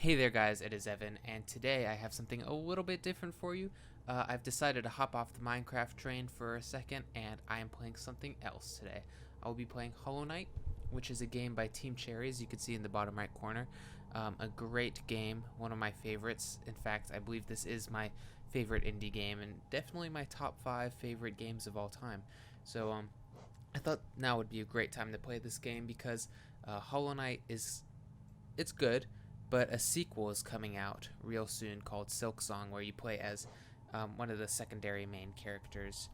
Hey there guys, it is Evan, and today I have something a little bit different for you. I've decided to hop off the Minecraft train for a second, and I am playing something else today. I will be playing Hollow Knight, which is a game by Team Cherry, as you can see in the bottom right corner. A great game, one of my favorites. In fact, I believe this is my favorite indie game, and definitely my top 5 favorite games of all time. So I thought now would be a great time to play this game because Hollow Knight it's good, but a sequel is coming out real soon called Silksong, where you play as one of the secondary main characters.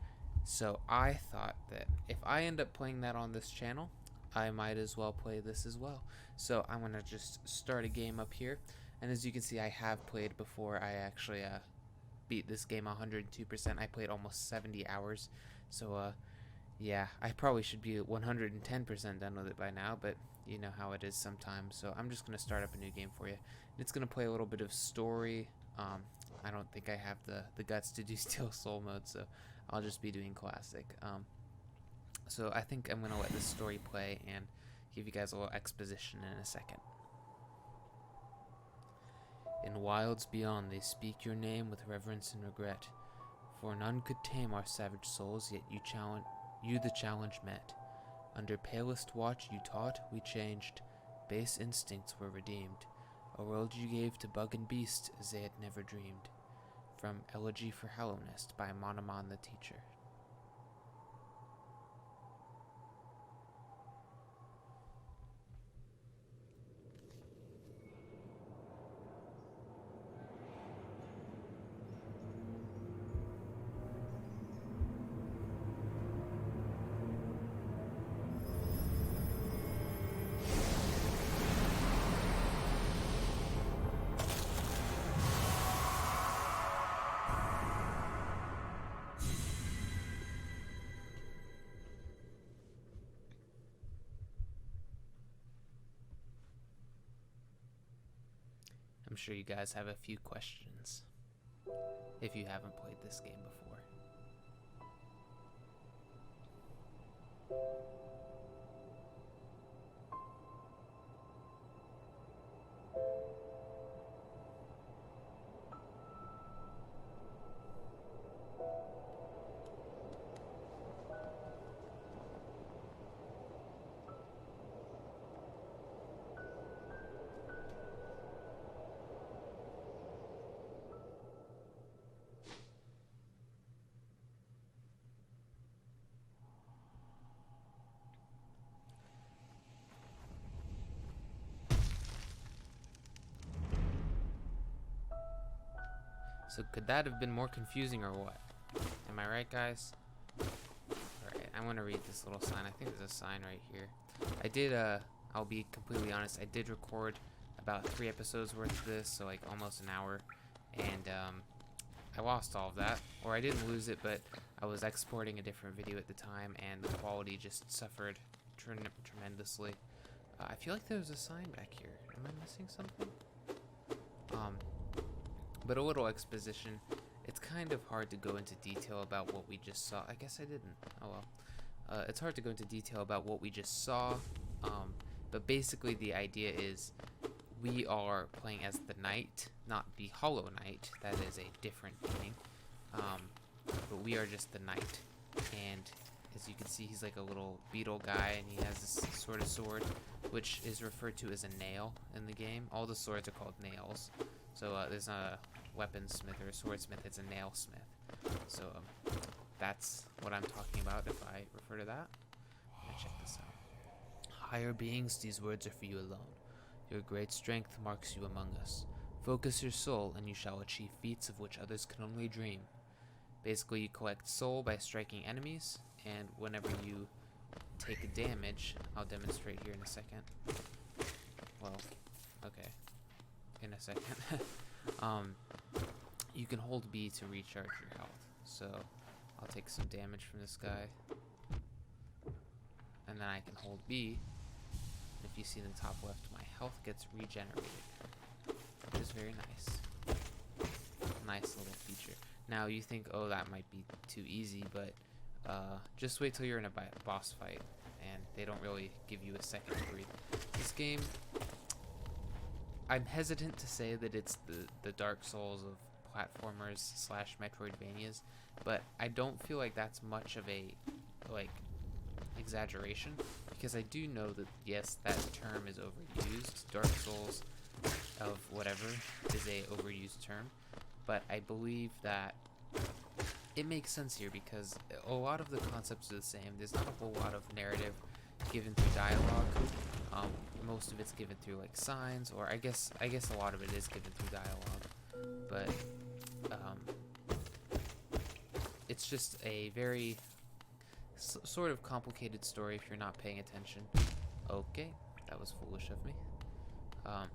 So I thought that if I end up playing that on this channel, I might as well play this as well. So I'm gonna just start a game up here, and as you can see, I have played before. I actually beat this game 102%. I played almost 70 hours, so yeah, I probably should be 110% done with it by now, but you know how it is sometimes. So I'm just going to start up a new game for you. It's going to play a little bit of story. I don't think I have the guts to do Steel Soul mode, so I'll just be doing classic. So I think I'm going to let this story play and give you guys a little exposition in a second. In wilds beyond they speak your name with reverence and regret, for none could tame our savage souls, yet you the challenge met. Under palest watch you taught, we changed. Base instincts were redeemed. A world you gave to bug and beast as they had never dreamed. From Elegy for Hallownest by Monomon the Teacher. I'm sure you guys have a few questions if you haven't played this game before. So could that have been more confusing or what? Am I right, guys? Alright, I'm gonna read this little sign. I think there's a sign right here. I did, I'll be completely honest, I did record about 3 episodes worth of this, so like almost an hour, and I lost all of that, or I didn't lose it, but I was exporting a different video at the time, and the quality just suffered tremendously. I feel like there's a sign back here. Am I missing something? But a little exposition. It's kind of hard to go into detail about what we just saw. I guess I didn't. Oh well. It's hard to go into detail about what we just saw. But basically the idea is we are playing as the Knight, not the Hollow Knight. That is a different meaning. But we are just the Knight. And as you can see, he's like a little beetle guy, and he has this sort of sword, which is referred to as a nail in the game. All the swords are called nails. So there's not a weaponsmith or a swordsmith, it's a nailsmith. So that's what I'm talking about if I refer to that. Check this out. Higher beings, these words are for you alone. Your great strength marks you among us. Focus your soul and you shall achieve feats of which others can only dream. Basically, you collect soul by striking enemies, and whenever you take damage, I'll demonstrate here in a second. Well, okay. In a second. You can hold B to recharge your health. So I'll take some damage from this guy, and then I can hold B. If you see in the top left, my health gets regenerated, which is very nice. Nice little feature. Now you think, oh, that might be too easy, but just wait till you're in a boss fight, and they don't really give you a second to breathe. This game, I'm hesitant to say that it's the Dark Souls of platformers slash Metroidvanias, but I don't feel like that's much of a like exaggeration, because I do know that yes, that term is overused. Dark Souls of whatever is a overused term, but I believe that it makes sense here because a lot of the concepts are the same. There's not a whole lot of narrative given through dialogue. Most of it's given through like signs, or I guess a lot of it is given through dialogue, but it's just a very sort of complicated story if you're not paying attention. Okay, that was foolish of me.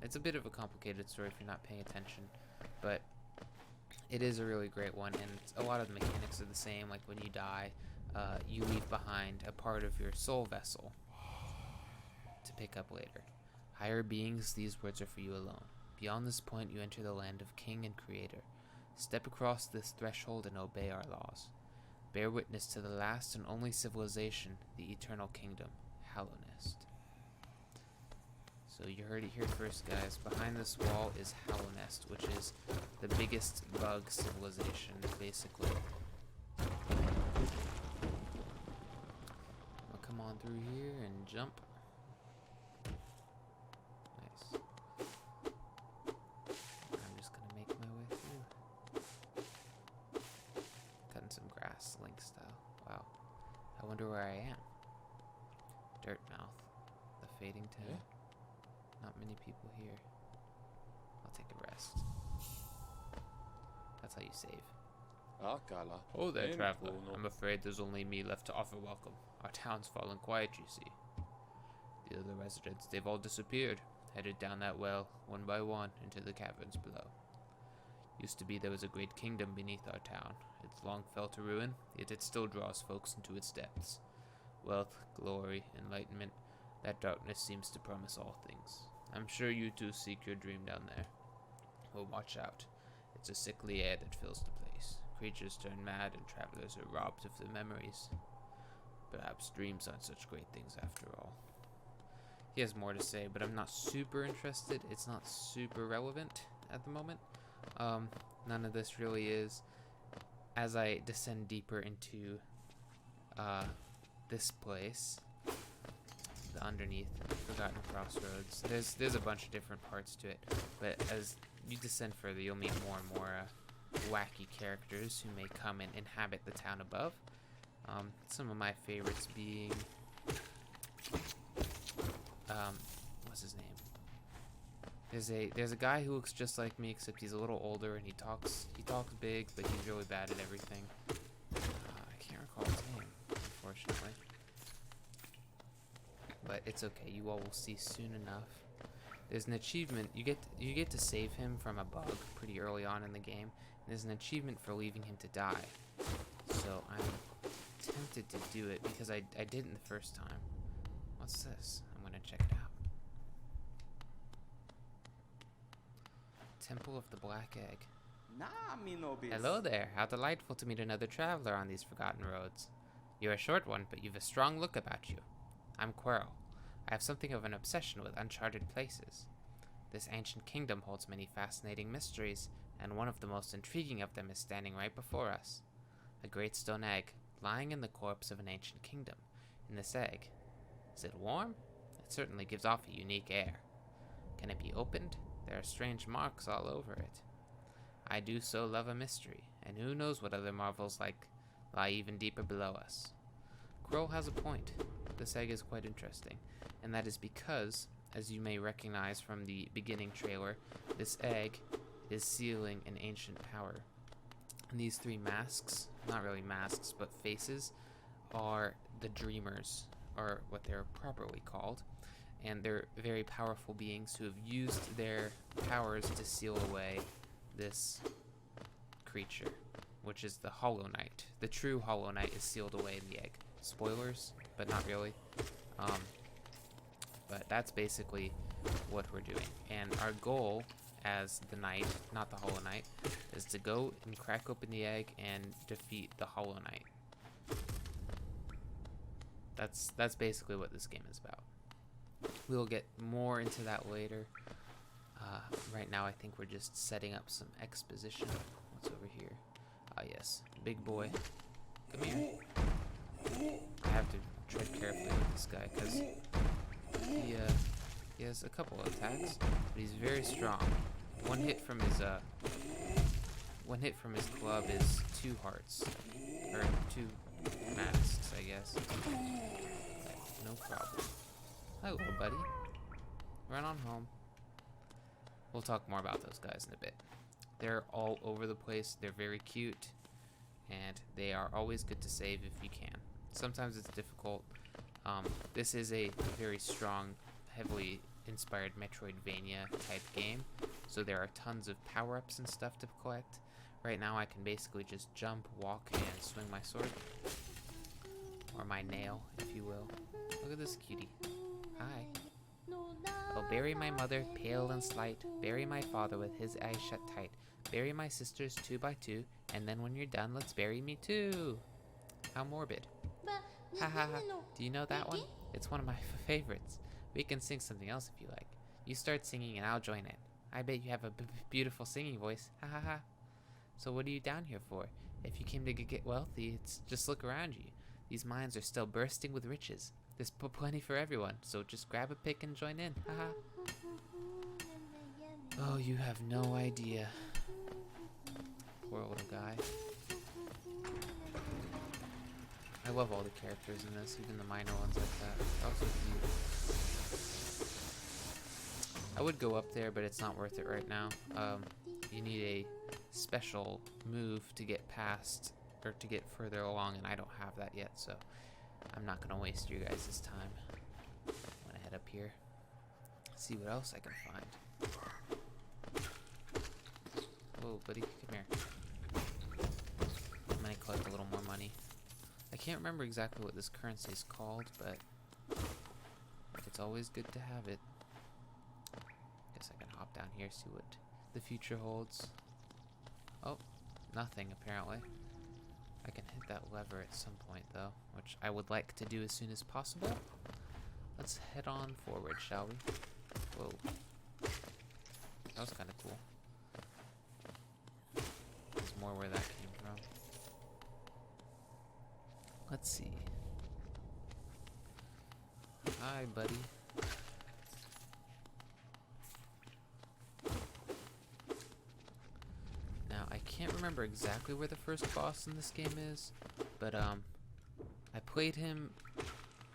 It's a bit of a complicated story if you're not paying attention, but it is a really great one, and a lot of the mechanics are the same. Like when you die, you leave behind a part of your soul vessel to pick up later. Higher beings, these words are for you alone. Beyond this point, you enter the land of King and Creator. Step across this threshold and obey our laws. Bear witness to the last and only civilization, the eternal kingdom, Hallownest. So you heard it here first, guys. Behind this wall is Hallownest, which is the biggest bug civilization, basically. I'll come on through here and jump. Nice. I'm just gonna make my way through. Cutting some grass, Link style. Wow. I wonder where I am. Dirtmouth. The fading town. Yeah. Not many people here. I'll take a rest. That's how you save. Akala. Oh there, En traveler. kuulnud. I'm afraid there's only me left to offer welcome. Our town's fallen quiet, you see. The other residents, they've all disappeared, headed down that well, one by one, into the caverns below. Used to be there was a great kingdom beneath our town. It's long fell to ruin, yet it still draws folks into its depths. Wealth, glory, enlightenment, that darkness seems to promise all things. I'm sure you too seek your dream down there. Well, watch out. It's a sickly air that fills the place. Creatures turn mad and travelers are robbed of their memories. Perhaps dreams aren't such great things after all. He has more to say, but I'm not super interested. It's not super relevant at the moment. None of this really is. As I descend deeper into this place, the underneath Forgotten Crossroads, there's a bunch of different parts to it, but as you descend further, you'll meet more and more wacky characters who may come and inhabit the town above. Some of my favorites being what's his name? There's a guy who looks just like me, except he's a little older and he talks big, but he's really bad at everything. I can't recall his name, unfortunately. But it's okay, you all will see soon enough. There's an achievement, you get to save him from a bug pretty early on in the game. And there's an achievement for leaving him to die. So I'm tempted to do it because I didn't the first time. What's this? I'm gonna check it out. Temple of the Black Egg. Hello there, how delightful to meet another traveler on these forgotten roads. You're a short one, but you've a strong look about you. I'm Quirrell. I have something of an obsession with uncharted places. This ancient kingdom holds many fascinating mysteries, and one of the most intriguing of them is standing right before us. A great stone egg, lying in the corpse of an ancient kingdom. In this egg, is it warm? It certainly gives off a unique air. Can it be opened? There are strange marks all over it. I do so love a mystery, and who knows what other marvels lie even deeper below us. Quirrell has a point. This egg is quite interesting, and that is because, as you may recognize from the beginning trailer, this egg is sealing an ancient power. And these three masks, not really masks, but faces, are the Dreamers, or what they're properly called, and they're very powerful beings who have used their powers to seal away this creature, which is the Hollow Knight. The true Hollow Knight is sealed away in the egg. Spoilers, but not really. But that's basically what we're doing. And our goal as the Knight, not the Hollow Knight, is to go and crack open the egg and defeat the Hollow Knight. That's basically what this game is about. We'll get more into that later. Right now I think we're just setting up some exposition. What's over here? Ah, yes. Big boy. Come here. I have to tread carefully with this guy because he has a couple of attacks, but he's very strong. One hit from his club is 2 hearts. Or 2 masks, I guess. No problem. Hello, buddy. Run on home. We'll talk more about those guys in a bit. They're all over the place. They're very cute. And they are always good to save if you can. Sometimes it's difficult. This is a very strong, heavily inspired Metroidvania type game. So there are tons of power-ups and stuff to collect. Right now I can basically just jump, walk, and swing my sword. Or my nail, if you will. Look at this cutie. Hi. I'll bury my mother, pale and slight. Bury my father with his eyes shut tight. Bury my sisters 2 by 2. And then when you're done, let's bury me too. How morbid. Ha ha ha. Do you know that one? It's one of my favorites. We can sing something else if you like. You start singing and I'll join in. I bet you have a beautiful singing voice. Ha ha ha. So what are you down here for? If you came to get wealthy, it's just look around you. These mines are still bursting with riches. There's plenty for everyone, so just grab a pick and join in. Haha. Oh, you have no idea. Poor little guy. I love all the characters in this, even the minor ones like that. Also cute. I would go up there, but it's not worth it right now. You need a special move to get past, or to get further along, and I don't have that yet, so I'm not gonna waste your guys' time. I'm gonna head up here, see what else I can find. Whoa, buddy, come here. I'm gonna collect a little more money. I can't remember exactly what this currency is called, but it's always good to have it. Guess I can hop down here, see what the future holds. Oh, nothing apparently. I can hit that lever at some point though, which I would like to do as soon as possible. Let's head on forward, shall we? Whoa. That was kind of cool. There's more where that came from. Let's see. Hi, buddy. Now, I can't remember exactly where the first boss in this game is, but I played him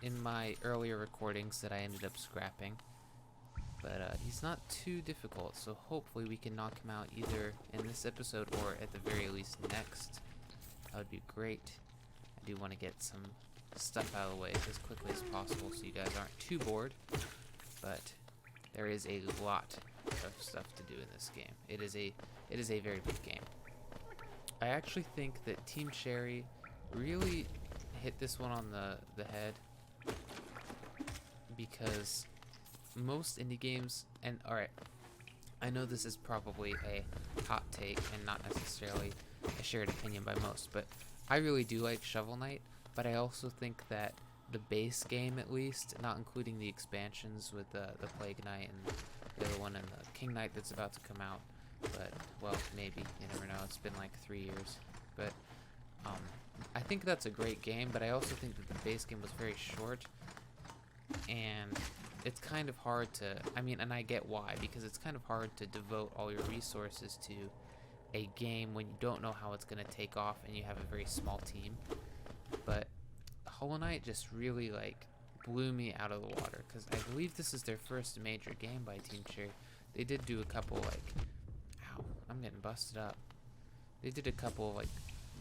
in my earlier recordings that I ended up scrapping. But he's not too difficult, so hopefully we can knock him out either in this episode or at the very least next. That would be great. I do want to get some stuff out of the way as quickly as possible so you guys aren't too bored. But there is a lot of stuff to do in this game. It is a very big game. I actually think that Team Cherry really hit this one on the head, because most indie games, and alright, I know this is probably a hot take and not necessarily a shared opinion by most, but I really do like Shovel Knight, but I also think that the base game, at least, not including the expansions with the Plague Knight and the other one and the King Knight that's about to come out, but, well, maybe, you never know, it's been like 3 years, but I think that's a great game, but I also think that the base game was very short, and it's kind of hard to, I mean, and I get why, because it's kind of hard to devote all your resources to a game when you don't know how it's going to take off and you have a very small team. But Hollow Knight just really, like, blew me out of the water, because I believe this is their first major game by Team Cherry. They did do a couple, like, ow, I'm getting busted up. They did a couple, like,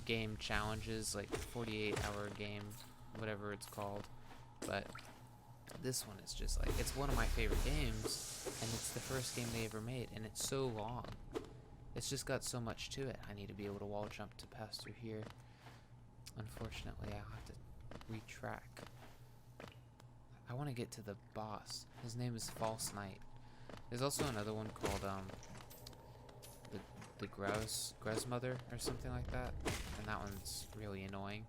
game challenges, like 48-hour game, whatever it's called, but this one is just like, it's one of my favorite games, and it's the first game they ever made, and it's so long. It's just got so much to it. I need to be able to wall jump to pass through here. Unfortunately, I'll have to retrack. I want to get to the boss. His name is False Knight. There's also another one called the Grezmother or something like that, and that one's really annoying.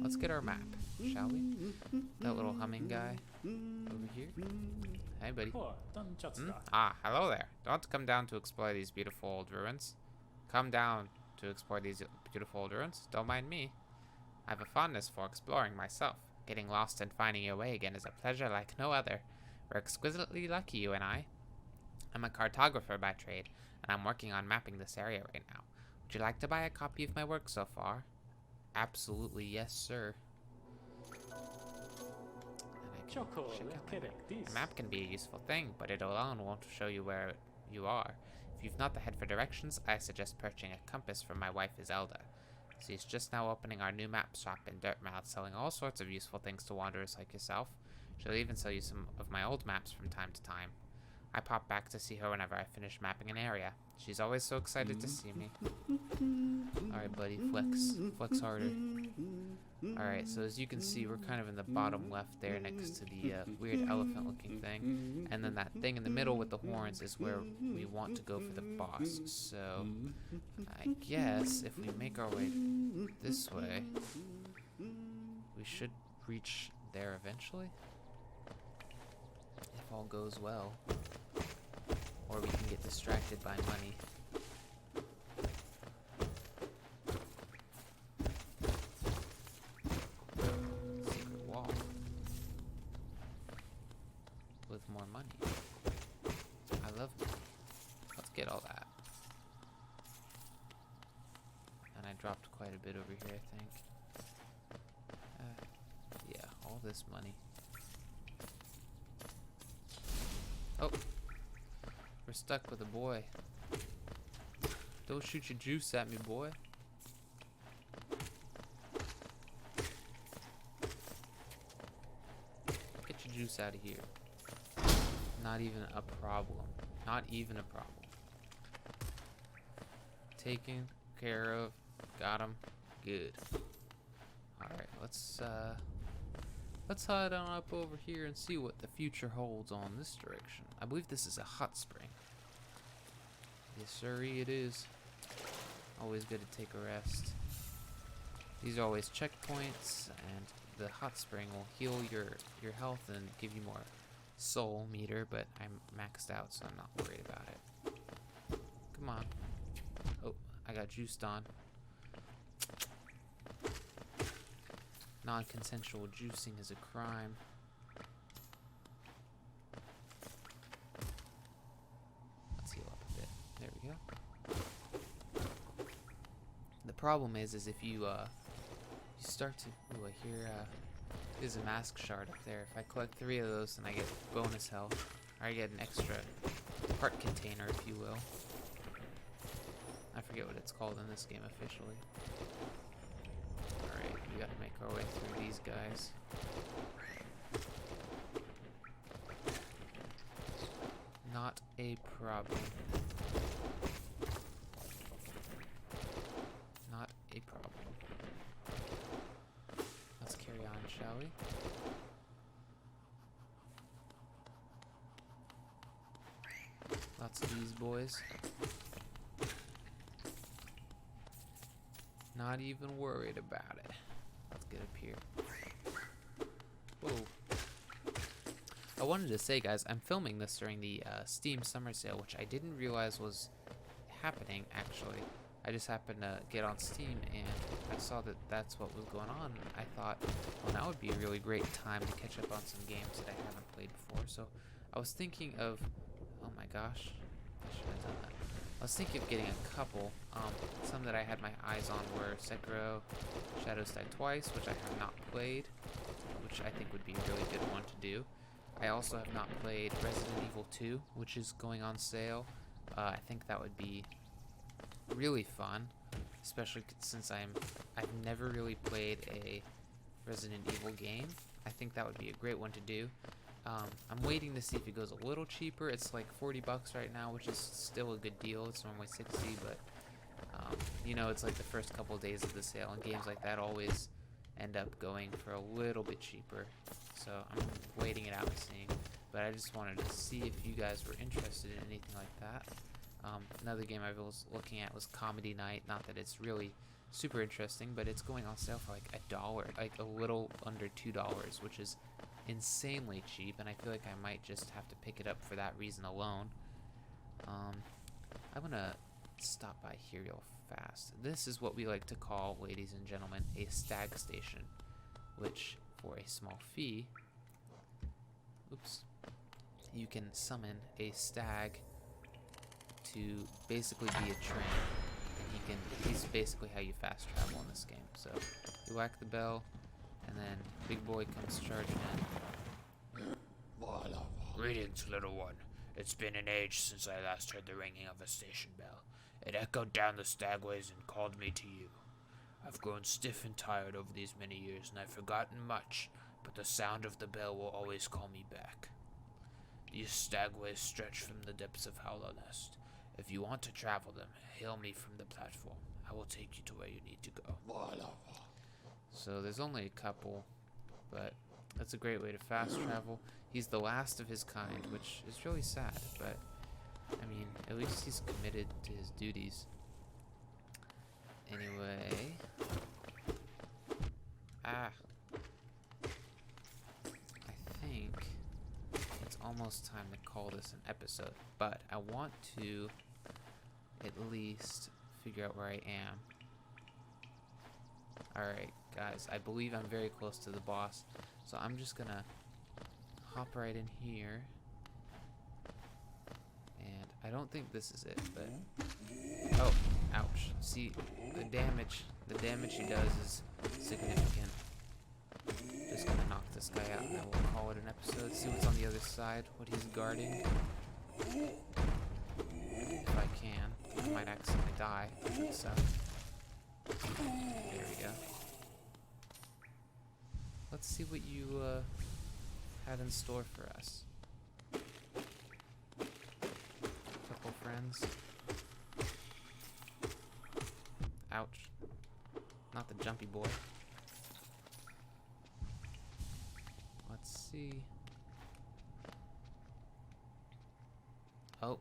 Let's get our map, shall we? That little humming guy over here. Hey, buddy. Hello there. Don't come down to explore these beautiful old ruins. Come down to explore these beautiful old ruins. Don't mind me. I have a fondness for exploring myself. Getting lost and finding your way again is a pleasure like no other. We're exquisitely lucky, you and I. I'm a cartographer by trade, and I'm working on mapping this area right now. Would you like to buy a copy of my work so far? Absolutely, yes, sir. And I can check out a map can be a useful thing, but it alone won't show you where you are. If you've not the head for directions, I suggest purchasing a compass from my wife Iselda. She's just now opening our new map shop in Dirtmouth, selling all sorts of useful things to wanderers like yourself. She'll even sell you some of my old maps from time to time. I pop back to see her whenever I finish mapping an area. She's always so excited to see me. Alright, buddy, flex. Flex harder. Alright, so as you can see, we're kind of in the bottom left there next to the weird elephant-looking thing. And then that thing in the middle with the horns is where we want to go for the boss. So, I guess if we make our way this way, we should reach there eventually. If all goes well. Or we can get distracted by money. Secret wall. With more money. I love money. Let's get all that. And I dropped quite a bit over here, I think. Yeah, all this money. Oh. We're stuck with a boy. Don't shoot your juice at me, boy. Get your juice out of here. Not even a problem. Not even a problem. Taken care of. Got him. Good. Alright, let's head on up over here and see what the future holds on this direction. I believe this is a hot spring. Yes, sirree, it is. Always good to take a rest. These are always checkpoints, and the hot spring will heal your health and give you more soul meter, but I'm maxed out, so I'm not worried about it. Come on. Oh, I got juiced on. Non-consensual juicing is a crime. Let's heal up a bit. There we go. The problem is if you start to, ooh, I hear there's a mask shard up there. If I collect 3 of those, then I get bonus health, or I get an extra heart container, if you will. I forget what it's called in this game officially. Alright, we gotta make our way through these guys. Not a problem. Not a problem. Let's carry on, shall we? Lots of these boys. Not even worried about it. Let's get up here. Whoa. I wanted to say, guys, I'm filming this during the Steam Summer Sale, which I didn't realize was happening, actually. I just happened to get on Steam, and I saw that that's what was going on. I thought, well, now would be a really great time to catch up on some games that I haven't played before. So I was thinking of, oh my gosh, I should have done that. I was thinking of getting a couple. Some that I had my eyes on were Sekiro, Shadows Die Twice, which I have not played, which I think would be a really good one to do. I also have not played Resident Evil 2, which is going on sale. I think that would be really fun, especially since I've never really played a Resident Evil game. I think that would be a great one to do. I'm waiting to see if it goes a little cheaper. It's like $40 right now, which is still a good deal. It's normally $60, but you know, it's like the first couple of days of the sale, and games like that always end up going for a little bit cheaper. So I'm waiting it out and seeing. But I just wanted to see if you guys were interested in anything like that. Another game I was looking at was Comedy Night. Not that it's really super interesting, but it's going on sale for like $1, like a little under $2, which is insanely cheap, and I feel like I might just have to pick it up for that reason alone. I'm gonna stop by here real fast. This is what we like to call, ladies and gentlemen, a stag station, which for a small fee, oops, you can summon a stag to basically be a train. And he's basically how you fast travel in this game. So you whack the bell, and then big boy comes charging in. Greetings, little one. It's been an age since I last heard the ringing of a station bell. It echoed down the stagways and called me to you. I've grown stiff and tired over these many years, and I've forgotten much, but the sound of the bell will always call me back. These stagways stretch from the depths of Howler Nest. If you want to travel them, hail me from the platform. I will take you to where you need to go. So there's only a couple, but that's a great way to fast travel. He's the last of his kind, which is really sad, but I mean, at least he's committed to his duties. Anyway, I think it's almost time to call this an episode, but I want to at least figure out where I am. Alright, guys, I believe I'm very close to the boss, so I'm just gonna hop right in here. And I don't think this is it, but oh, ouch. See, the damage he does is significant. Just gonna knock this guy out and I will call it an episode. See what's on the other side, what he's guarding. If I can. I might accidentally die, so there we go. Let's see what you had in store for us. Couple friends. Ouch. Not the jumpy boy. Let's see. Oh,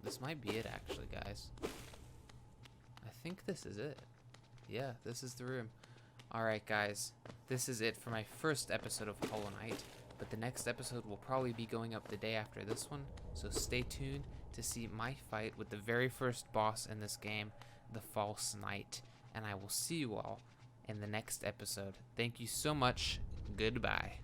this might be it actually, guys. I think this is it. Yeah, this is the room. Alright, guys. This is it for my first episode of Hollow Knight, but the next episode will probably be going up the day after this one, so stay tuned to see my fight with the very first boss in this game, the False Knight, and I will see you all in the next episode. Thank you so much. Goodbye.